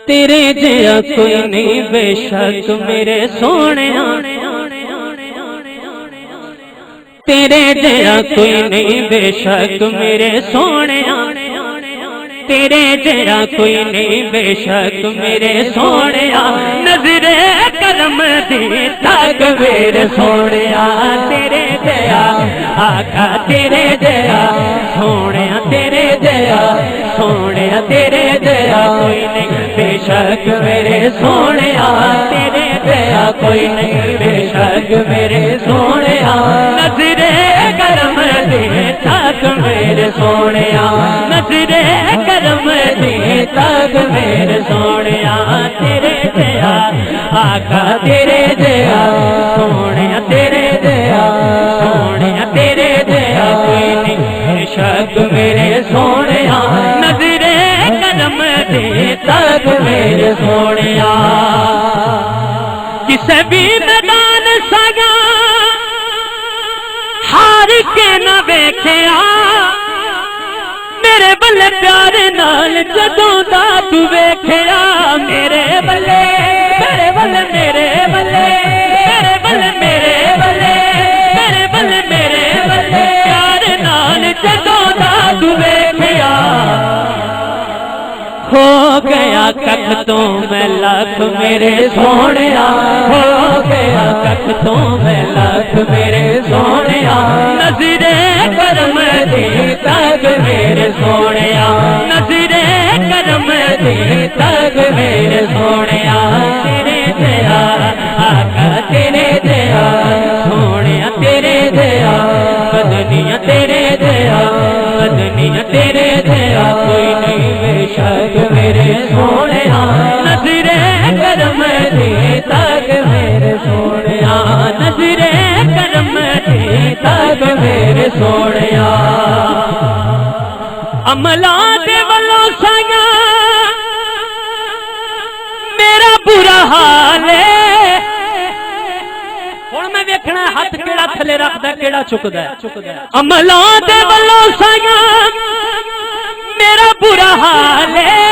تیرے جیا کوئی نہیں بے شک میرے سونے، تیرے جیا کوئی نہیں بے شک میرے سونے، تیرے جیا کوئی نہیں بے شک میرے سونے، نظر کرم دی تک میرے سونے، تیرے جیا آقا تیرے جیا سونے، تیرے جیا سونے، تیرے جیا کوئی نہیں بے شک میرے سونے، تیرے جیا کوئی نہیں بے شک میرے سونے، نظر کرم دی تک میرے سونے، نظر کرم دی تک میرے سونے، تیرے جیا آقا تیرے جیا سونے، تیرے جیا سونے، تیرے جیا کوئی نہیں بے شک میرے سونے، نظر کرم دی تک میرے سونے، کسے بھی میدان سگا ہار کے نہ ویکھیا، میرے بلے پیارے نال جدوں دا تو ویکھیا، میرے بلے میرے بلے میرے بلے میرے بلے میرے بلے میرے بلے میرے بلے پیارے نال جدوں دا تو ویکھیا، ہو گیا ککھ تو میں لاکھ میرے سونے، ہو گیا ککھ تو میں لاکھ میرے سونے، نظر کرم دی تک میرے سونے، نظر کرم دی تک میرے سونے، تیرے جیا آقا تیرے جیا سونے، تیرے جیا بدنیا تیرے جیا بدنیا تیرے جیا کوئی نہیں بے شک میرے سونے، نظر کرم دی تک میرے سونے، نظر کرم دی تک میرے سونے، عملہ دے والوں سنگا میرا برا حال ہے، ہن میں ویکھنا ہاتھ کیڑا تھلے رکھدا کیڑا چکدا ہے، عملہ دے والوں سنگا میرا برا حال ہے،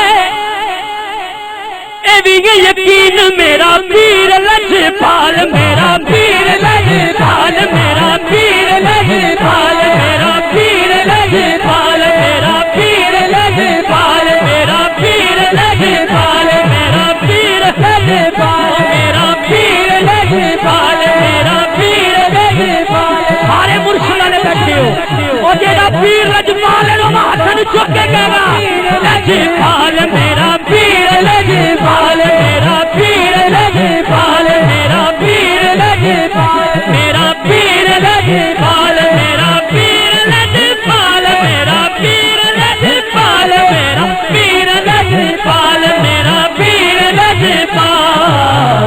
اے بھی یقین میرا پیر لجپال، میرا پیر لجپال، میرا پیر لجپال، میرا پیر لجپال، میرا پیر لجپال، میرا پیر لجپال، میرا پیر لجپال، میرا پیر لجپال، میرا پیر لجپال، سارے مرشداں نے بیٹھے ہو، او جیڑا پیر لجپال ہے وہ ہاتھ چک کے کہے گا لجپال، میرا پیر لجپال، میرا پیر لجپال، میرا پیر لجپال، میرا پیر لجپال، میرا پیر لجپال، میرا پیر لجپال، میرا پیر لجپال، میرا پیر لجپال،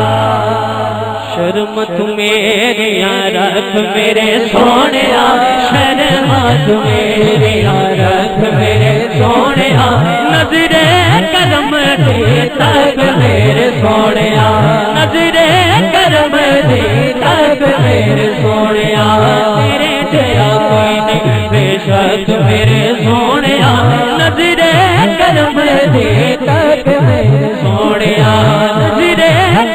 شرم تمیری رکھ میرے سونے، شرم تمیری رکھ میرے سونے، نظر کرم دی تک میرے سونے، نظر کرم دی تک میرے سونے، تیرے جیا کوئی نہیں بے شک میرے سونے، نظر کرم دی تک میرے سونے، نظر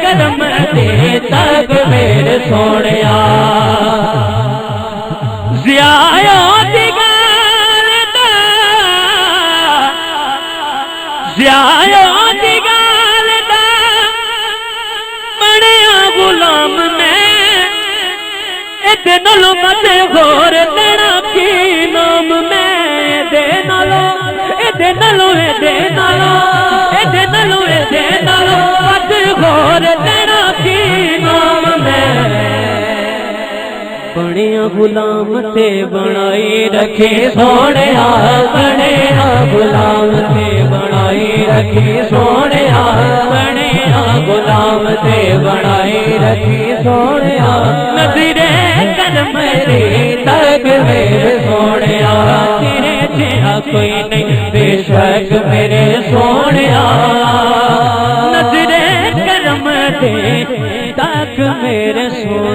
کرم دی تک میرے سونے، ضیاء دی گال دا ضیاء دی گال دا بنیا غلام میں، ایدے نالوں متے غور دینا کی نام میں، ایدے نالوں ایدے نالوں ایدے نالوں ایدے نالوں ایدے نالوں متے غور دینا کی نام میں، بنیا غلام تے بنائی رکھی سونے، بنیا غلام تے بنائی رکھی سونے، بنیا غلام تے بنائی رکھی سونے، نظر کرم دی تک میرے سونے، تیرے جیا کوئی نہیں بے شک میرے سونے، نظر کرم دی تک میرے سونے۔